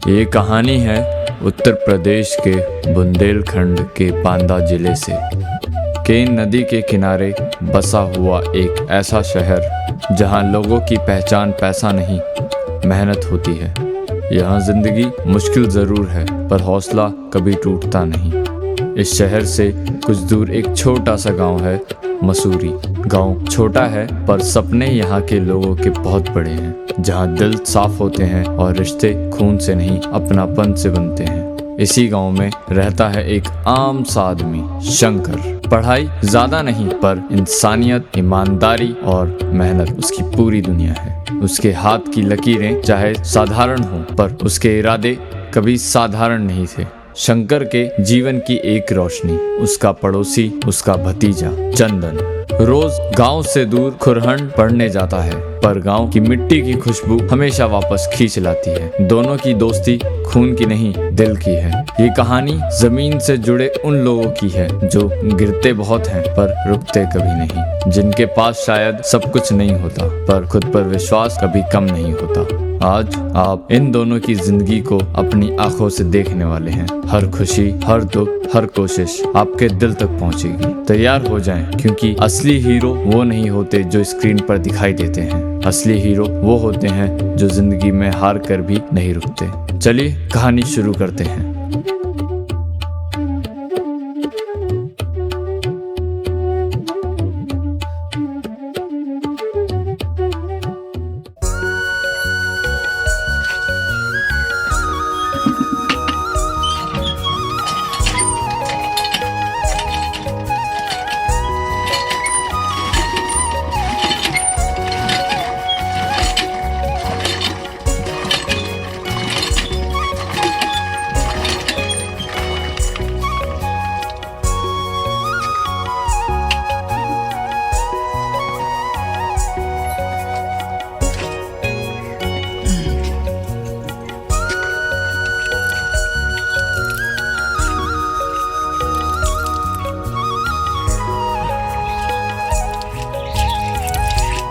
ये कहानी है उत्तर प्रदेश के बुंदेलखंड के बांदा जिले से। केन नदी के किनारे बसा हुआ एक ऐसा शहर जहां लोगों की पहचान पैसा नहीं, मेहनत होती है। यहाँ जिंदगी मुश्किल ज़रूर है, पर हौसला कभी टूटता नहीं। इस शहर से कुछ दूर एक छोटा सा गांव है, मसूरी। गांव छोटा है पर सपने यहाँ के लोगों के बहुत बड़े हैं, जहाँ दिल साफ होते हैं और रिश्ते खून से नहीं अपनापन से बनते हैं। इसी गांव में रहता है एक आम सा आदमी, शंकर। पढ़ाई ज्यादा नहीं, पर इंसानियत, ईमानदारी और मेहनत उसकी पूरी दुनिया है। उसके हाथ की लकीरें चाहे साधारण हों, पर उसके इरादे कभी साधारण नहीं थे। शंकर के जीवन की एक रोशनी, उसका पड़ोसी, उसका भतीजा चंदन। रोज गांव से दूर खुरहन पढ़ने जाता है, पर गांव की मिट्टी की खुशबू हमेशा वापस खींच लाती है। दोनों की दोस्ती खून की नहीं, दिल की है। ये कहानी जमीन से जुड़े उन लोगों की है जो गिरते बहुत हैं पर रुकते कभी नहीं, जिनके पास शायद सब कुछ नहीं होता, पर खुद पर विश्वास कभी कम नहीं होता। आज आप इन दोनों की जिंदगी को अपनी आंखों से देखने वाले हैं। हर खुशी, हर दुख, हर कोशिश आपके दिल तक पहुंचेगी। तैयार हो जाएं, क्योंकि असली हीरो वो नहीं होते जो स्क्रीन पर दिखाई देते हैं। असली हीरो वो होते हैं जो जिंदगी में हार कर भी नहीं रुकते। चलिए कहानी शुरू करते हैं।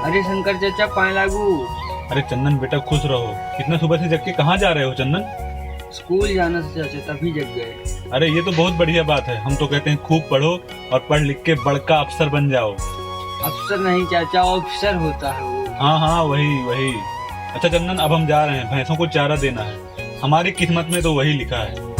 अरे शंकर चाचा, पानी लागू। अरे चंदन बेटा, खुश रहो। इतना सुबह से जग के कहाँ जा रहे हो चंदन? स्कूल जाना से चाचा, तभी जग गए। अरे ये तो बहुत बढ़िया बात है। हम तो कहते हैं खूब पढ़ो और पढ़ लिख के बड़का अफसर बन जाओ। अफसर नहीं चाचा, ऑफिसर होता है वो। हाँ हाँ, वही वही। अच्छा चंदन, अब हम जा रहे हैं, भैंसों को चारा देना है। हमारी किस्मत में तो वही लिखा है।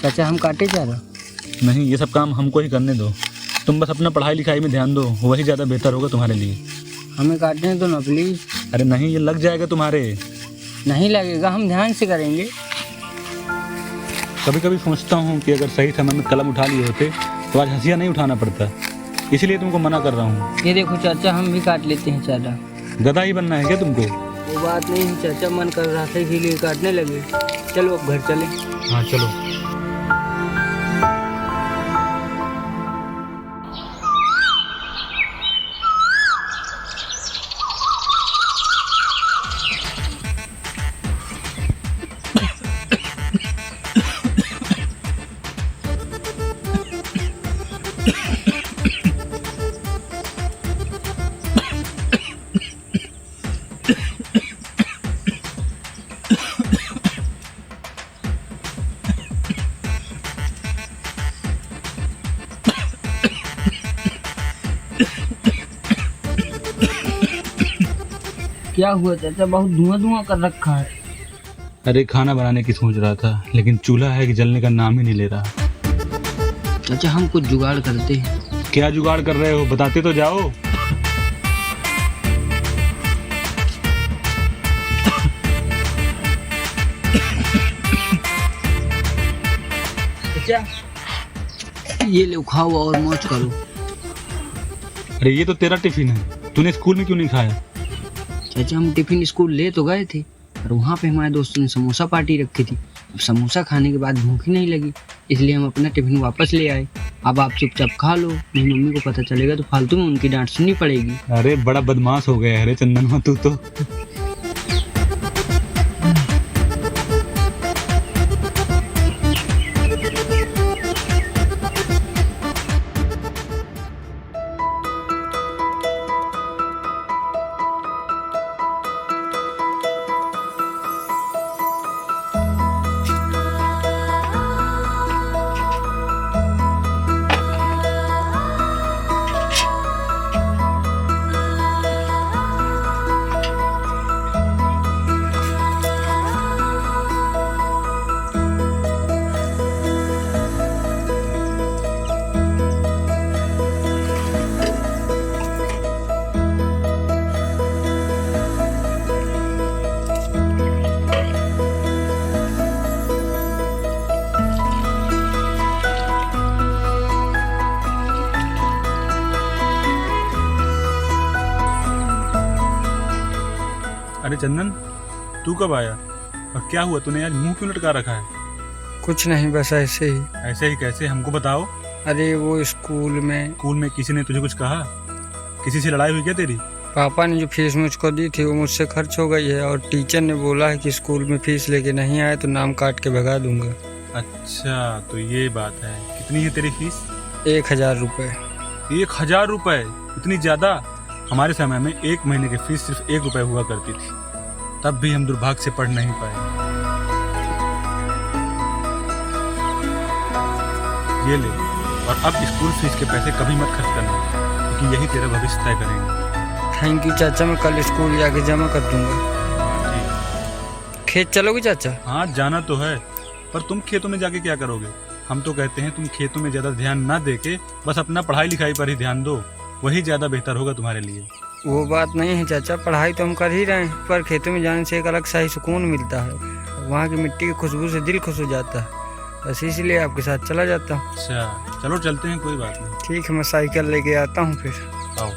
चाचा हम काटे चारा? नहीं, ये सब काम हमको ही करने दो। तुम बस अपना पढ़ाई लिखाई में ध्यान दो, वही ज़्यादा बेहतर होगा तुम्हारे लिए। हमें काटने दो ना प्लीज़। अरे नहीं, ये लग जाएगा तुम्हारे। नहीं लगेगा, हम ध्यान से करेंगे। कभी कभी सोचता हूँ कि अगर सही समय में कलम उठा लिए होते तो आज हंसिया नहीं उठाना पड़ता। इसलिए तुमको मना कर रहा हूँ। ये देखो चाचा, हम भी काट लेते हैं चारा। गधा ही बनना है क्या तुमको? वो बात नहीं है चाचा, मन कर रहा था इसीलिए काटने लगे। चलो अब घर चले। हाँ चलो। क्या हुआ चाचा, बहुत धुआं धुआं कर रखा है। अरे खाना बनाने की सोच रहा था, लेकिन चूल्हा है कि जलने का नाम ही नहीं ले रहा। चाचा हम कुछ जुगाड़ करते हैं। क्या जुगाड़ कर रहे हो, बताते तो जाओ। चाचा ये लो, खाओ और मौज करो। अरे ये तो तेरा टिफिन है, तूने स्कूल में क्यों नहीं खाया? चाचा हम टिफिन स्कूल ले तो गए थे, और वहाँ पे हमारे दोस्तों ने समोसा पार्टी रखी थी। अब समोसा खाने के बाद भूख ही नहीं लगी, इसलिए हम अपना टिफिन वापस ले आए। अब आप चुपचाप खा लो, नहीं मम्मी को पता चलेगा तो फालतू में उनकी डांट सुननी पड़ेगी। अरे बड़ा बदमाश हो गया है रे चंदनवा तू तो। अरे चंदन, तू कब आया और क्या हुआ? तूने आज मुंह क्यों लटका रखा है? कुछ नहीं, बस ऐसे ही। ऐसे ही कैसे, हमको बताओ। अरे वो स्कूल में किसी ने तुझे कुछ कहा? किसी से लड़ाई हुई क्या तेरी? पापा ने जो फीस मुझको दी थी वो मुझसे खर्च हो गई है, और टीचर ने बोला है कि स्कूल में फीस लेके नहीं आए तो नाम काट के भगा दूंगा। अच्छा तो ये बात है। कितनी है तेरी फीस? 1000 रुपये। 1000 रुपए? इतनी ज्यादा? हमारे समय में 1 महीने की फीस सिर्फ 1 रुपए हुआ करती थी, तब भी हम दुर्भाग्य से पढ़ नहीं पाए। ये ले, और अब स्कूल फीस के पैसे कभी मत खर्च करना, क्योंकि यही तेरा भविष्य तय करेंगे। थैंक यू चाचा, मैं कल स्कूल जाके जमा कर दूंगा। ठीक। खेत चलोगे चाचा? हाँ जाना तो है, पर तुम खेतों में जाके क्या करोगे? हम तो कहते हैं तुम खेतों में ज्यादा ध्यान ना देके बस अपना पढ़ाई लिखाई पर ही ध्यान दो, वही ज्यादा बेहतर होगा तुम्हारे लिए। वो बात नहीं है चाचा, पढ़ाई तो हम कर ही रहे हैं, पर खेतों में जाने से एक अलग सा ही सुकून मिलता है। वहाँ की मिट्टी की खुशबू से दिल खुश हो जाता है, बस इसीलिए आपके साथ चला जाता हूँ। अच्छा चलो चलते हैं, कोई बात नहीं। ठीक है, मैं साइकिल लेके आता हूँ फिर। आओ।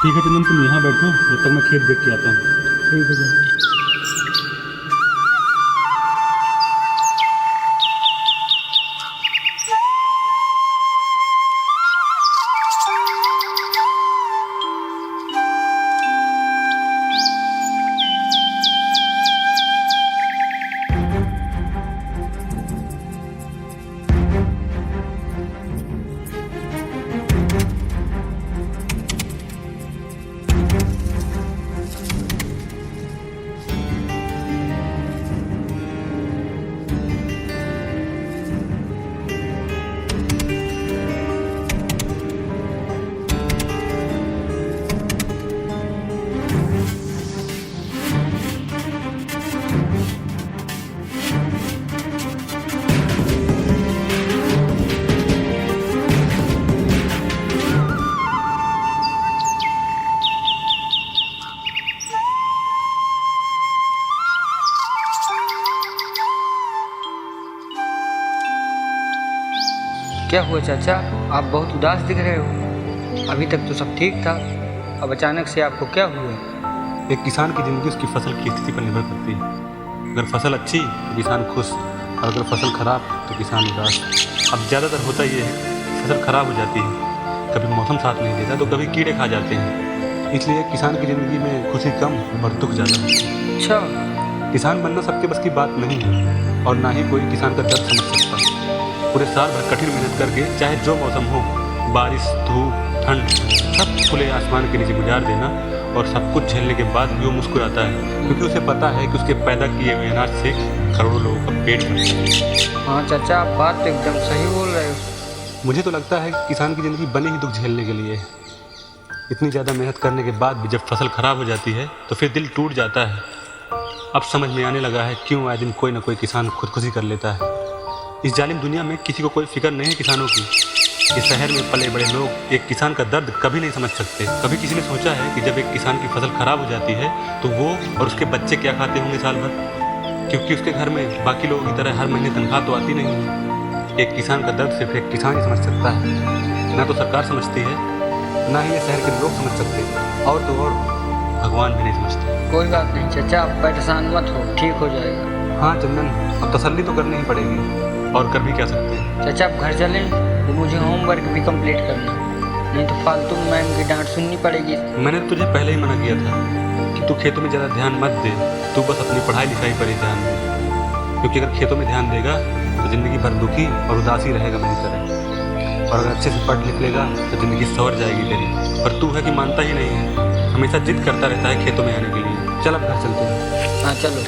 ठीक है चंदन, तुम यहाँ बैठो, जब तक मैं खेत देख के आता हूँ। ठीक है चाचा। क्या हुआ चाचा, आप बहुत उदास दिख रहे हो? अभी तक तो सब ठीक था, अब अचानक से आपको क्या हुआ? एक किसान की ज़िंदगी उसकी फसल की स्थिति पर निर्भर करती है। अगर फसल अच्छी तो किसान खुश, और अगर फसल खराब तो किसान उदास। अब ज़्यादातर होता ये है, फसल खराब हो जाती है, कभी मौसम साथ नहीं देता तो कभी कीड़े खा जाते हैं। इसलिए किसान की ज़िंदगी में खुशी कम और दुख ज़्यादा है। अच्छा, किसान बनना सबके बस की बात नहीं है, और ना ही कोई किसान का दर्द समझ सकता। पूरे साल भर कठिन मेहनत करके चाहे जो मौसम हो, बारिश, धूप, ठंड, सब खुले आसमान के नीचे गुजार देना, और सब कुछ झेलने के बाद भी वो मुस्कुराता है, क्योंकि उसे पता है कि उसके पैदा किए हुए अनाज से करोड़ों लोगों का पेट भरता है। हाँ चाचा, आप बात तो एकदम सही बोल रहे हो। मुझे तो लगता है कि किसान की ज़िंदगी बनी ही दुख झेलने के लिए है। इतनी ज़्यादा मेहनत करने के बाद भी जब फसल खराब हो जाती है तो फिर दिल टूट जाता है। अब समझ में आने लगा है क्यों आए दिन कोई ना कोई किसान खुदकुशी कर लेता है। इस जालिम दुनिया में किसी को कोई फिक्र नहीं है किसानों की। इस शहर में पले बड़े लोग एक किसान का दर्द कभी नहीं समझ सकते। कभी किसी ने सोचा है कि जब एक किसान की फसल खराब हो जाती है तो वो और उसके बच्चे क्या खाते होंगे साल भर, क्योंकि उसके घर में बाकी लोगों की तरह हर महीने तनख्वाह तो आती नहीं है। एक किसान का दर्द सिर्फ एक किसान ही समझ सकता है, ना तो सरकार समझती है, ना ही ये शहर के लोग समझ सकते, और तो और भगवान भी नहीं समझते। कोई बात नहीं चाचा, आप परेशान मत हो, ठीक हो जाएगा। हाँ चंदन, अब तसल्ली तो करनी ही पड़ेगी, और कर भी क्या सकते हैं। चाचा आप घर चलें, तो मुझे होमवर्क भी कंप्लीट करना है, नहीं तो फालतू मैम की डांट सुननी पड़ेगी। मैंने तुझे पहले ही मना किया था कि तू खेतों में ज़्यादा ध्यान मत दे, तू बस अपनी पढ़ाई लिखाई पर ही ध्यान दे, क्योंकि अगर खेतों में ध्यान देगा तो ज़िंदगी भर दुखी और उदास ही रहेगा मेरी तरह, और अगर अच्छे से पढ़ लिख लेगा तो ज़िंदगी संवर जाएगी तेरी। पर तू है कि मानता ही नहीं है, हमेशा जिद करता रहता है खेतों में आने के लिए। चल अब घर चलते हैं। हाँ चलो।